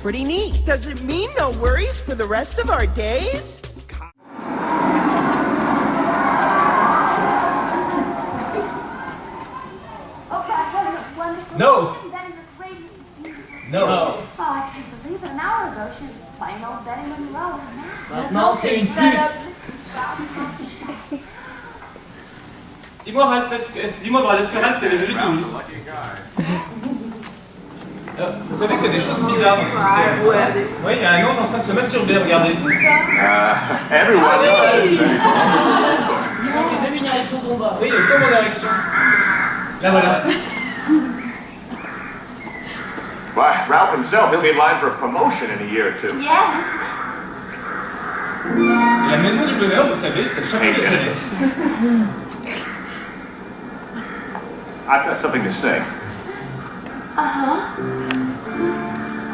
pretty neat. Does it mean no worries for the rest of our days? No! No! Oh, I can't believe it. An hour ago she was playing old Betty Monroe. Maintenant, c'est une pute! Dis-moi, Ralph, est-ce que Ralph t'est devenu tout nu? Vous savez qu'il y a des choses bizarres dans ce système. Oui, il y a un ange en train de se masturber, regardez. Où ça? Everyone does. J'ai même une érection combat. Oui, il est comme en érection. Là, voilà. Why, Ralph himself, he'll be in line for a promotion in a year or two. Yes. Et la maison du bonheur, vous savez, c'est chaque déjeuner. I've got something to say. Uh-huh.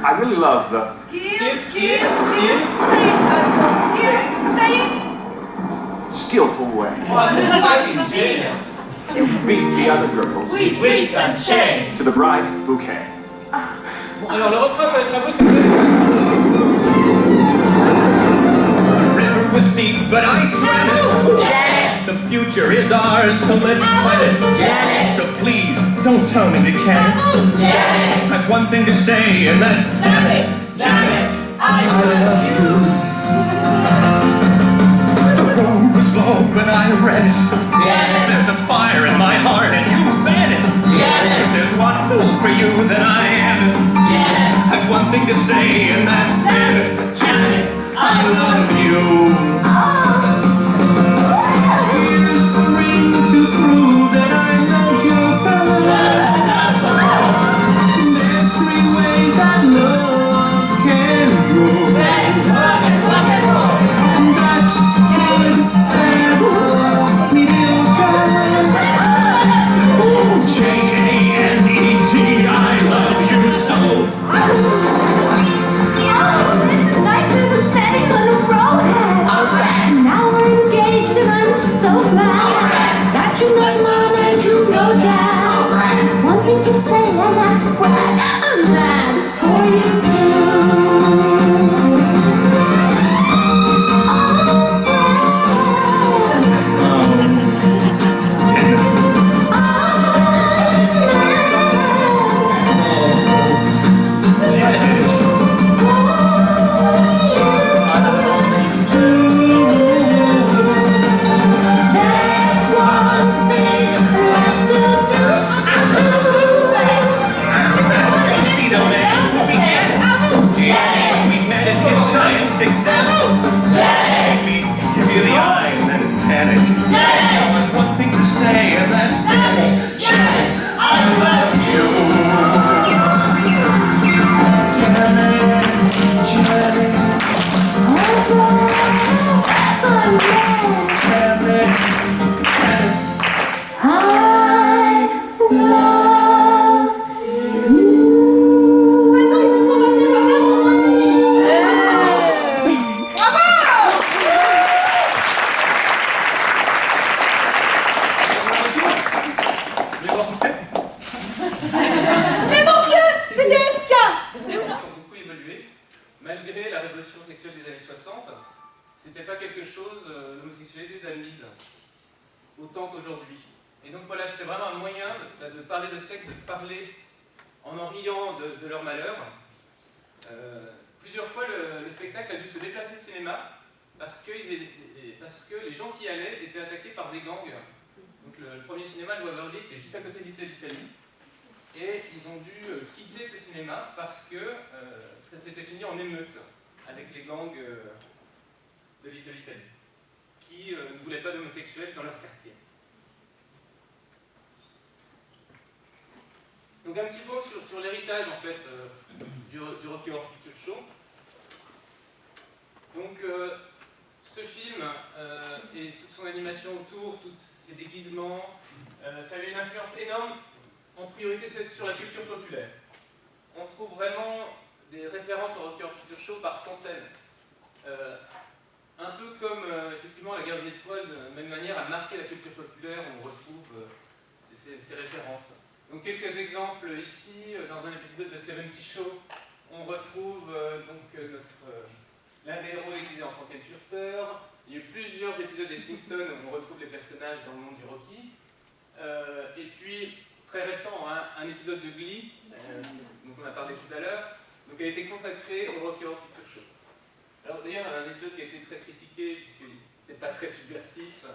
I really love the Skip. Say it, Russell. Skip. Say it. skillful way. Fucking genius. You beat the other girls We sweets and shades. to the bride's bouquet. Bon, alors le refrain, ça va être à vous, c'est vrai. The river was deep, but I swam it. Janet. The future is ours, so let's fight it. Janet. So please, don't tell me to can. Janet. I've one thing to say, and that's Janet. I love you. the road was long, but I read it. Janet. There's a fire in my heart, and you fed it. Janet. If there's one fool for you, then I am it. Janet. I've one thing to say, and that's Janet. I love you. Here's the ring to prove that I know you're fine. There's 3 ways that love can grow. That's good and mediocre. J-A-N-E-T, I love you so. Nicer than Betty Monroe had. Now we're engaged and I'm so glad that you know Mom and you know Dad. One thing to say and that's what I'm glad for you too. We met at his science exam. Give you the eye and then panic. Now I've one thing to say, and that's I love you. Mais bon, vous savez, Mais mon Dieu, c'est DSK. les choses ont beaucoup évolué. Malgré la révolution sexuelle des années 60, c'était pas quelque chose, l'homosexualité, d'admise, autant qu'aujourd'hui. Et donc voilà, c'était vraiment un moyen de parler de sexe, de parler en riant de leur malheur. Plusieurs fois, le spectacle a dû se déplacer de cinéma parce que les gens qui y allaient étaient attaqués par des gangs. Donc le premier cinéma de Waverly était juste à côté de l'Italie. Et ils ont dû quitter ce cinéma parce que ça s'était fini en émeute avec les gangs de l'Italie qui ne voulaient pas d'homosexuels dans leur quartier. Donc un petit mot sur l'héritage en fait du Rocky Horror Picture Show. Donc ce film et toute son animation autour, tous ses déguisements, ça a eu une influence énorme. En priorité, c'est sur la culture populaire. On trouve vraiment des références au Rocky Horror Picture Show par centaines. Un peu comme effectivement la Guerre des Étoiles, de la même manière, a marqué la culture populaire, on retrouve ces références. Donc quelques exemples ici, dans un épisode de 70 Show, on retrouve l'un des héros déguisé en Frankenfurter. Il y a eu plusieurs épisodes des Simpsons où on retrouve les personnages dans le monde du Rocky. Et puis, très récent, hein, un épisode de Glee, dont on a parlé tout à l'heure, donc a été consacré au Rocky Horror Picture Show. Alors d'ailleurs, un épisode qui a été très critiqué, puisqu'il n'était pas très subversif,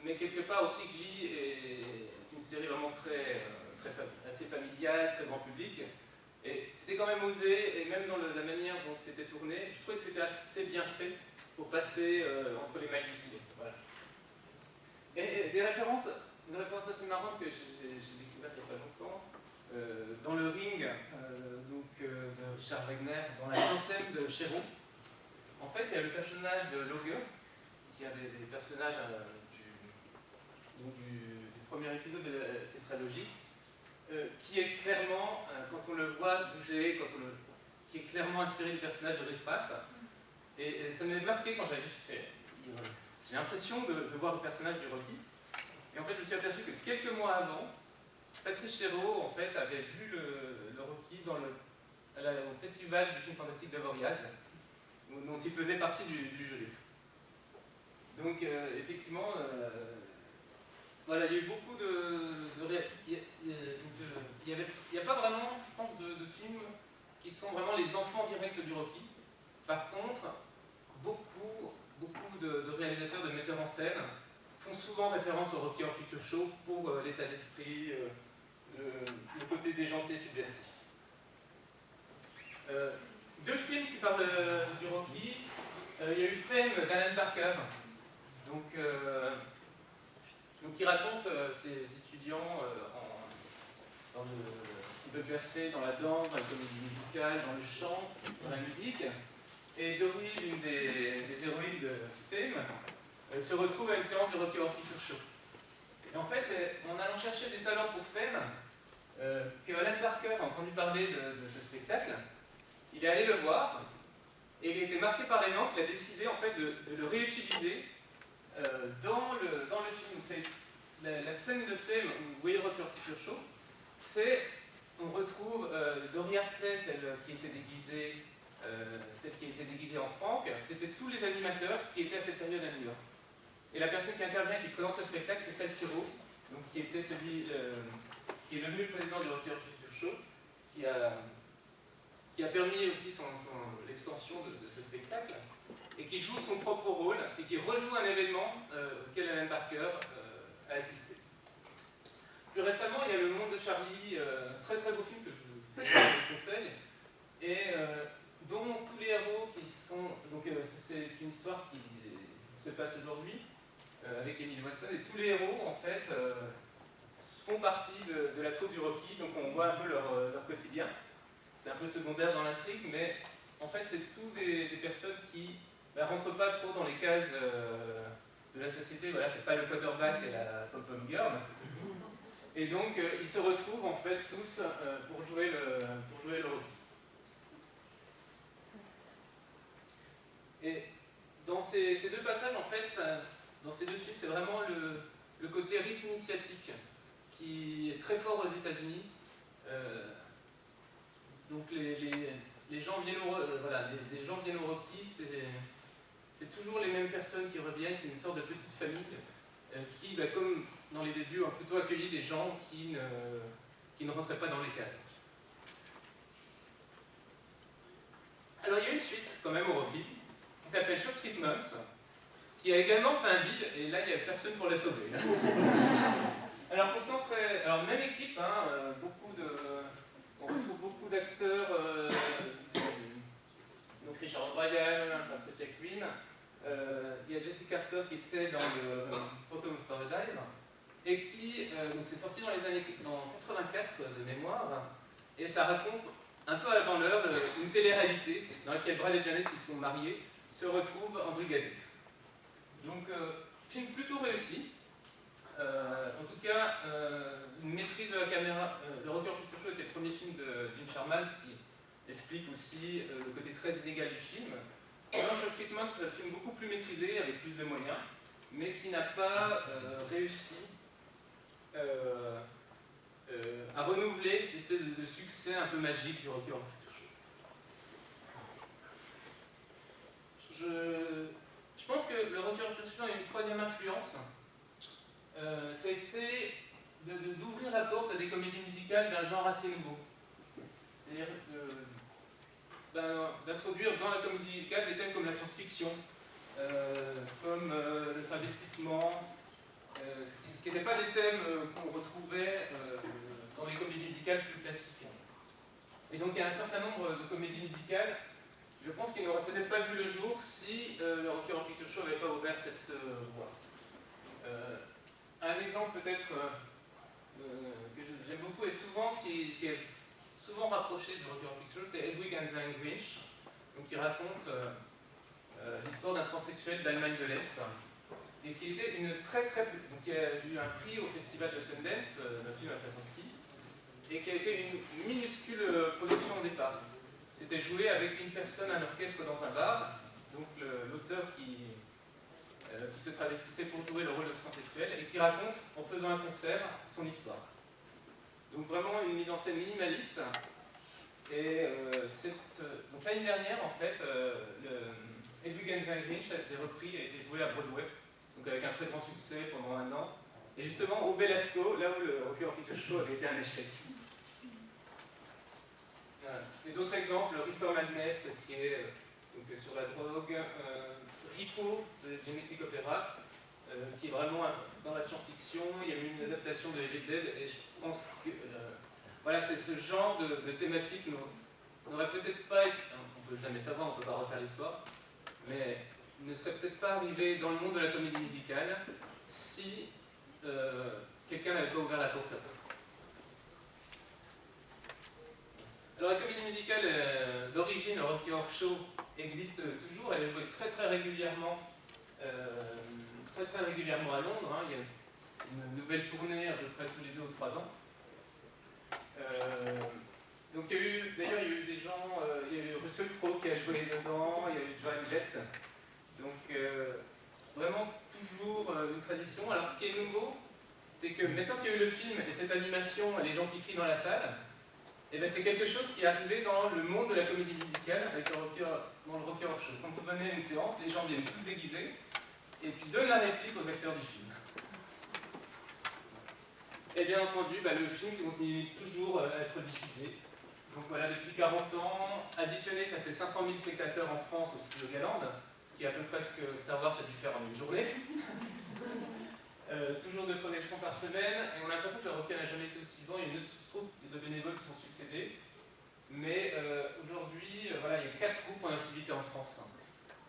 mais quelque part aussi Glee est une série vraiment assez familiale, très grand public. Et c'était quand même osé, et même dans la manière dont c'était tourné, je trouvais que c'était assez bien fait pour passer entre les mailles du filet. Voilà. Et une référence assez marrante que j'ai découverte il n'y a pas longtemps, dans le Ring de Charles Wagner, dans la mise en scène de Chéreau. En fait, il y a le personnage de Logger, qui est un des personnages du premier épisode de la tétralogie, qui est clairement, quand on le voit bouger, qui est clairement inspiré du personnage de Riff Raff. Et ça m'avait marqué quand j'avais vu. J'ai l'impression de voir le personnage du Rocky. Et en fait, je me suis aperçu que quelques mois avant, Patrice Chéreau en fait, avait vu le Rocky au festival du film fantastique d'Avoriaz, dont il faisait partie du jury. Donc, effectivement, voilà, il y a eu beaucoup il n'y a pas vraiment, je pense, de films qui sont vraiment les enfants directs du Rocky. Par contre, beaucoup de réalisateurs, de metteurs en scène font souvent référence au Rocky Horror Picture Show pour l'état d'esprit, le côté déjanté, subversif. Deux films qui parlent du Rocky. Il y a eu Fame d'Alan Parker, qui raconte ses étudiants qui veulent percer dans la danse, dans la comédie musicale, dans le chant, dans la musique. Et Dory, l'une des héroïnes de Fame, se retrouve à une séance de Rocky Horror Picture Show. Et en fait, c'est en allant chercher des talents pour Fame que Alan Parker a entendu parler de ce spectacle. Il est allé le voir et il a été marqué par l'élan qu'il a décidé en fait de le réutiliser dans le film. C'est la scène de Fame où vous voyez Rocky Horror Picture Show, on retrouve Dory Hartley, celle qui était déguisée en Frank. C'était tous les animateurs qui étaient à cette période à New York. Et la personne qui intervient, qui présente le spectacle, c'est Sal Piro, qui était qui est devenu le président du Rocky Horror Picture Show, qui a permis aussi l'extension de ce spectacle, et qui joue son propre rôle, et qui rejoue un événement auquel Alan Parker a assisté. Plus récemment, il y a Le Monde de Charlie, très très beau film que je vous conseille, et dont tous les héros qui sont... Donc c'est une histoire qui se passe aujourd'hui, avec Emily Watson, et tous les héros, en fait, font partie de la troupe du Rocky, donc on voit un peu leur quotidien. C'est un peu secondaire dans l'intrigue, mais en fait, c'est tous des personnes qui ne rentrent pas trop dans les cases de la société. Voilà, c'est pas le quarterback et la pom-pom girl. Et donc, ils se retrouvent en fait tous pour jouer le Rocky. Et dans ces deux passages, en fait, dans ces deux films, c'est vraiment le côté rite initiatique qui est très fort aux États-Unis. Donc les gens viennent les gens viennent au Rocky, c'est toujours les mêmes personnes qui reviennent, c'est une sorte de petite famille qui, comme dans les débuts, ont plutôt accueilli des gens qui ne rentraient pas dans les cases. Alors il y a une suite quand même au Rocky, qui s'appelle Shock Treatment, qui a également fait un bid, et là il n'y a personne pour la sauver. Alors pourtant, même équipe, hein, on retrouve beaucoup d'acteurs, donc Richard O'Brien, Patricia Quinn, il y a Jessica Carter qui était dans le Phantom of Paradise, et qui s'est sorti dans 84 de mémoire, et ça raconte un peu avant l'heure une télé-réalité dans laquelle Brad et Janet, qui sont mariés, se retrouvent embrigadés. Donc, film plutôt réussi. En tout cas, une maîtrise de la caméra. Le Rocky Horror Picture Show était le premier film de Jim Sharman, ce qui explique aussi le côté très inégal du film. Shock Treatment, c'est un film beaucoup plus maîtrisé, avec plus de moyens, mais qui n'a pas réussi à renouveler l'espèce de succès un peu magique du Rocky Horror Picture Show. je pense que le Rocky Horror Picture Show a une troisième influence. Ça a été d'ouvrir la porte à des comédies musicales d'un genre assez nouveau. C'est-à-dire d'introduire dans la comédie musicale des thèmes comme la science-fiction, comme le travestissement, qui n'étaient pas des thèmes qu'on retrouvait dans les comédies musicales plus classiques. Et donc il y a un certain nombre de comédies musicales, je pense qu'ils n'auraient peut-être pas vu le jour si le Rocky Horror Picture Show n'avait pas ouvert cette voie. Un exemple peut-être que j'aime beaucoup et qui est souvent rapproché du Rocky Horror Picture Show, c'est Hedwig and the Angry Inch, donc qui raconte l'histoire d'un transsexuel d'Allemagne de l'Est, et qui était une donc qui a eu un prix au festival de Sundance, d'un film à sa sortie, et qui a été une minuscule production au départ. C'était joué avec une personne, un orchestre dans un bar, donc l'auteur qui se travestissait pour jouer le rôle de ce transsexuel et qui raconte, en faisant un concert, son histoire. Donc vraiment une mise en scène minimaliste. Et donc l'année dernière, en fait, Hedwig and the Angry Inch a été repris, a été joué à Broadway, donc avec un très grand succès pendant 1 an. Et justement au Belasco, là où le Rocky Horror Picture Show avait été un échec. Et d'autres exemples, Reefer Madness, qui est donc, sur la drogue, Rico de Genetic Opera, qui est vraiment dans la science-fiction. Il y a eu une adaptation de Evil Dead, et je pense que voilà, c'est ce genre de thématique n'aurait peut-être pas été, on ne peut jamais savoir, on ne peut pas refaire l'histoire, mais ne serait peut-être pas arrivé dans le monde de la comédie musicale si quelqu'un n'avait pas ouvert la porte à peu. Alors la comédie musicale d'origine, Rocky Horror Show, existe toujours. Elle est jouée très régulièrement à Londres. Hein. Il y a une nouvelle tournée à peu près tous les 2 ou 3 ans. Donc d'ailleurs il y a eu des gens, il y a eu Russell Crowe qui a joué dedans, il y a eu Joan Jett. Donc vraiment toujours une tradition. Alors ce qui est nouveau, c'est que maintenant qu'il y a eu le film et cette animation, les gens qui crient dans la salle, et bien c'est quelque chose qui est arrivé dans le monde de la comédie musicale avec dans le Rocky Horror Show. Quand vous venez à une séance, les gens viennent tous déguisés et puis donnent la réplique aux acteurs du film. Et bien entendu, le film continue toujours à être diffusé. Donc voilà, depuis 40 ans, additionné, ça fait 500 000 spectateurs en France au Studio Galand, ce qui est à peu près ce que Star Wars a dû faire en une journée. Toujours 2 projections par semaine, et on a l'impression que le Rocky n'a jamais été aussi vivant. Il y a une autre troupe de bénévoles qui sont succédés, mais aujourd'hui, voilà, il y a 4 troupes en activité en France,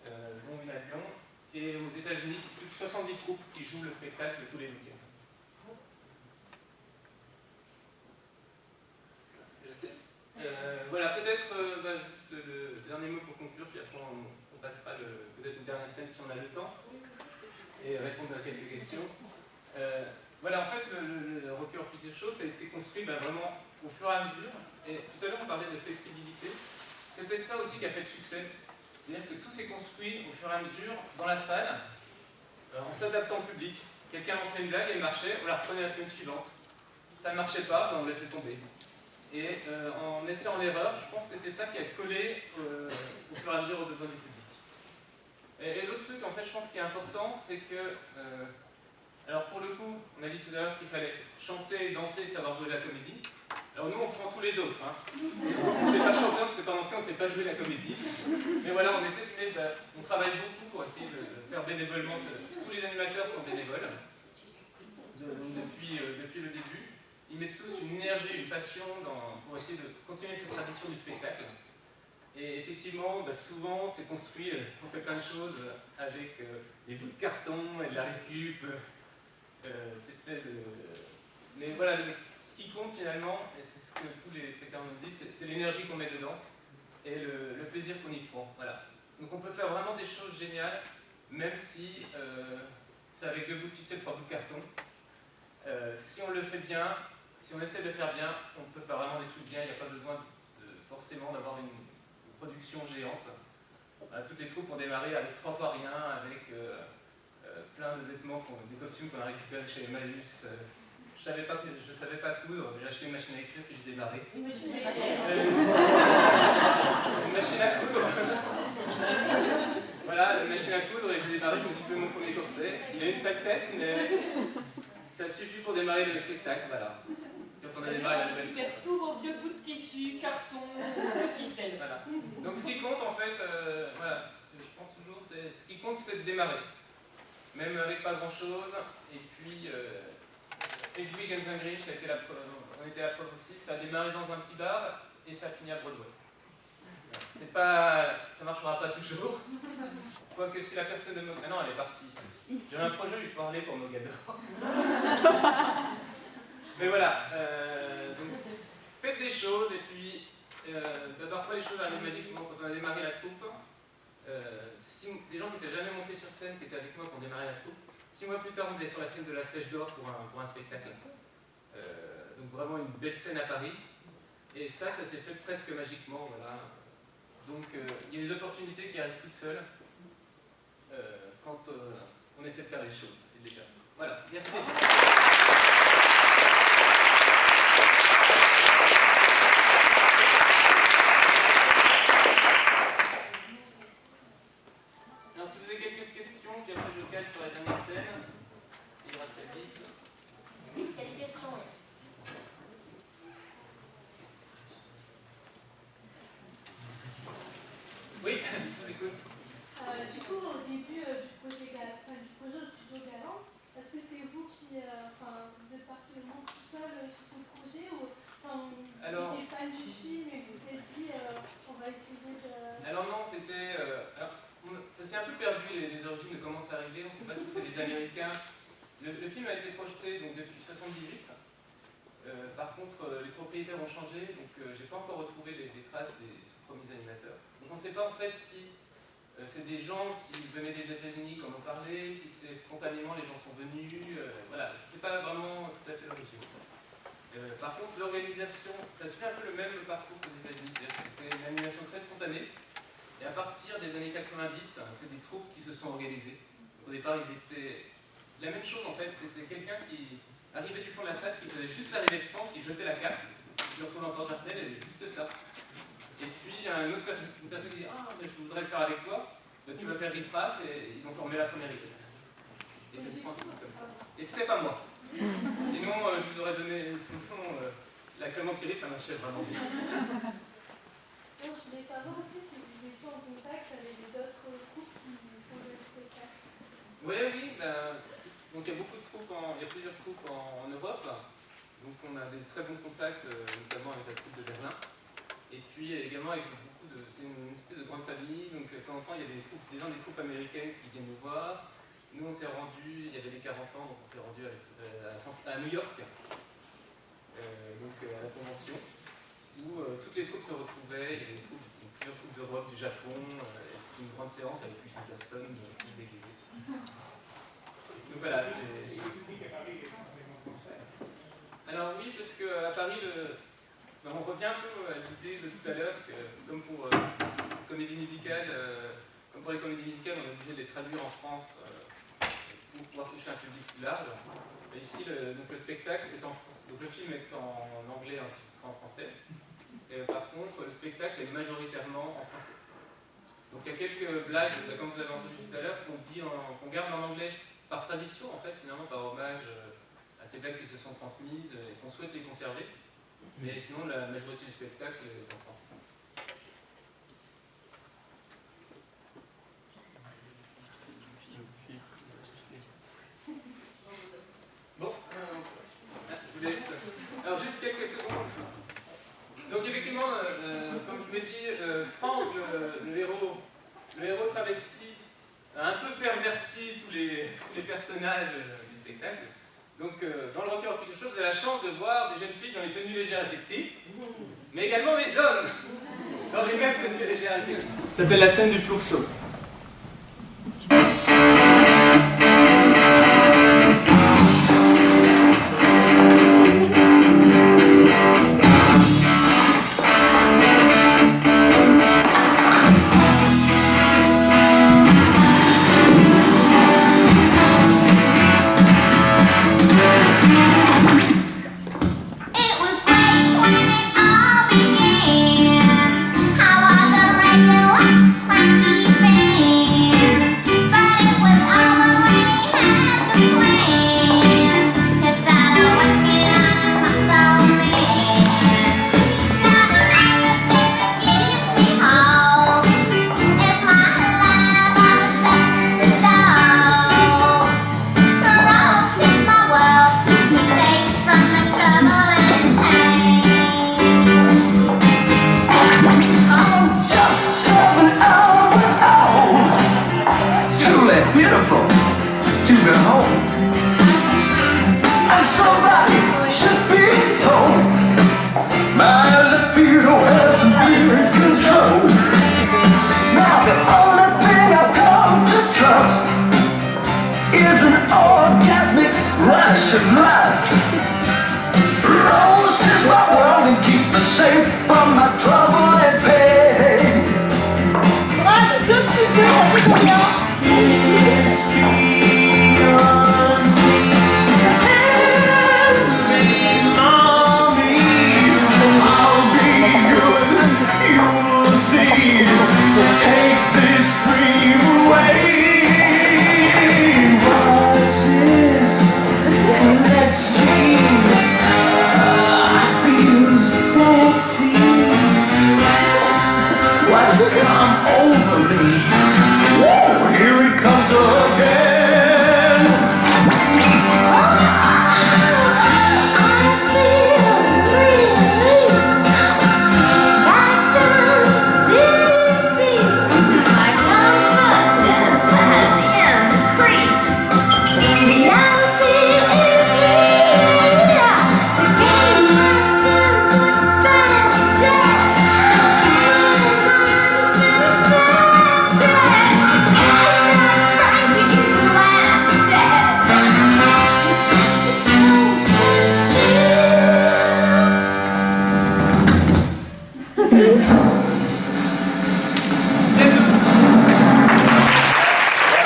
dont une à Lyon, et aux États-Unis, c'est plus de 70 troupes qui jouent le spectacle tous les week-ends. Voilà, peut-être juste le dernier mot pour conclure, puis après on passera peut-être une dernière scène si on a le temps, et répondre à quelques questions. Voilà, en fait, le Rocky Horror Picture Show, ça a été construit vraiment au fur et à mesure. Et tout à l'heure, on parlait de flexibilité. C'est peut-être ça aussi qui a fait le succès. C'est-à-dire que tout s'est construit au fur et à mesure dans la salle, en s'adaptant au public. Quelqu'un lançait une blague, elle marchait, on la reprenait la semaine suivante. Ça ne marchait pas, on laissait tomber. Et en essai en erreur, je pense que c'est ça qui a collé au fur et à mesure aux besoins du public. Et l'autre truc, en fait, je pense qui est important, c'est que, alors pour le coup, on a dit tout à l'heure qu'il fallait chanter, danser, savoir jouer de la comédie. Alors nous, on prend tous les autres. Hein. On ne sait pas chanter, on ne sait pas danser, on ne sait pas jouer la comédie. Mais voilà, on essaie de mettre, on travaille beaucoup pour essayer de faire bénévolement. Tous les animateurs sont bénévoles depuis le début. Ils mettent tous une énergie, une passion pour essayer de continuer cette tradition du spectacle. Et effectivement, souvent, c'est construit, on fait plein de choses avec des bouts de carton et de la récup. C'est fait de... Mais voilà, ce qui compte finalement, et c'est ce que tous les spectateurs nous disent, c'est l'énergie qu'on met dedans et le plaisir qu'on y prend. Voilà. Donc on peut faire vraiment des choses géniales, même si c'est avec 2 bouts de ficelle, 3 bouts de carton. Si on le fait bien, si on essaie de le faire bien, on peut faire vraiment des trucs bien, il n'y a pas besoin forcément d'avoir une production géante. Toutes les troupes ont démarré avec 3 fois rien, avec plein de vêtements, des costumes qu'on a récupérés chez Emmaüs. Je ne savais pas coudre, j'ai acheté une machine à écrire puis j'ai démarré. Une machine à coudre. voilà, la machine à coudre, et j'ai démarré, je me suis fait mon premier corset. Il a une sale tête, mais ça suffit pour démarrer le spectacle, voilà. Quand on a démarré la nouvelle. Récupère tous vos vieux bouts de tissu, carton, bouts de ficelle. Voilà. Donc ce qui compte en fait, voilà, ce que je pense toujours, ce qui compte c'est de démarrer. Même avec pas grand chose. Et puis Guns N' Grinch, on était à la preuve aussi, ça a démarré dans un petit bar et ça a fini à Broadway. C'est pas, ça marchera pas toujours. Quoique si la personne de Mogador... Ah non, elle est partie. J'avais un projet de lui parler pour Mogador. Mais voilà, donc faites des choses et puis parfois les choses arrivent magiquement. Quand on a démarré la troupe, des gens qui n'étaient jamais montés sur scène, qui étaient avec moi quand on démarrait la troupe, 6 mois plus tard on était sur la scène de la Flèche d'Or pour un spectacle. Donc vraiment une belle scène à Paris. Et ça s'est fait presque magiquement, voilà. Donc il y a des opportunités qui arrivent toutes seules quand on essaie de faire les choses et de les faire. Voilà, merci. Alors si vous avez quelques questions, puis après je cale sur la dernière scène. Ça ira très vite. Oui, il y a des questions. Oui, je vous écoute. Du coup, au début du projet au Studio Galance, est-ce que c'est vous qui vous êtes parti vraiment tout seul sur ce projet ou vous étiez fan du film et vous vous êtes dit on va essayer de... Alors non, c'était... ça s'est un peu perdu les origines de comment c'est arrivé, on ne sait pas si c'est des Américains. Le film a été projeté donc, depuis 1978. Par contre, les propriétaires ont changé, donc j'ai pas encore retrouvé les traces des tout premiers animateurs. Donc on ne sait pas en fait si c'est des gens qui venaient des États-Unis comme on parlait, si c'est spontanément les gens sont venus, voilà, c'est pas vraiment tout à fait l'origine. Par contre, l'organisation, ça suit un peu le même parcours que les États-Unis, c'était une animation très spontanée. Et à partir des années 90, c'est des troupes qui se sont organisées. Au départ, ils étaient... La même chose en fait, c'était quelqu'un qui arrivait du fond de la salle, qui faisait juste l'arrivée de fond, qui jetait la cape, qui le retourne en Port-Jartel, et juste ça. Et puis, il y a une personne qui dit « Ah, mais je voudrais le faire avec toi, donc tu vas faire riff-raff », et ils ont formé la première équipe. Et ça se passe comme ça. Et c'était pas moi. Sinon, je vous aurais donné... Sinon, la Clément-Thierry, ça marchait vraiment bien. Je voulais savoir aussi si vous étiez en contact avec les autres troupes qui font le spectacle. Oui, donc il y a beaucoup de troupes, il y a plusieurs troupes en Europe. Donc on a des très bons contacts, notamment avec la troupe de Berlin. Et puis également avec beaucoup de... C'est une espèce de grande famille, donc de temps en temps il y a des gens des troupes américaines qui viennent nous voir. Nous on s'est rendus, il y avait les 40 ans, donc on s'est rendus à New York, donc à la convention, où toutes les troupes se retrouvaient, il y avait plusieurs troupes d'Europe, du Japon, c'était une grande séance avec 800 personnes, tous déguisés. Donc voilà. Alors oui, parce qu'à Paris, on revient un peu à l'idée de tout à l'heure, comme pour comédie musicale, comme pour les comédies musicales, on est obligé de les traduire en France pour pouvoir toucher un public plus large. Et ici, donc le spectacle est en français. Donc le film est en anglais, ensuite il sera en français. Et par contre, le spectacle est majoritairement en français. Donc il y a quelques blagues, comme vous avez entendu tout à l'heure, qu'on garde en anglais par tradition, en fait, finalement, par hommage à ces blagues qui se sont transmises et qu'on souhaite les conserver. Mais sinon, la majorité du spectacle est en français. Bon, je vous laisse. Alors, juste quelques secondes. Donc, effectivement, comme je vous l'ai dit, Franck, le héros travesti, a un peu perverti tous les personnages du spectacle. Donc, dans le Rocky Horror Picture Show, vous avez la chance de voir des jeunes filles dans les tenues légères et sexy, mais également des hommes dans les mêmes tenues légères et sexy. Ça s'appelle la scène du floor show. How was the regular, cranky fan? Rush and rush. Rose is my world and keeps me safe from my trouble and pain. Brad, 2 plus 2, ça fait combien?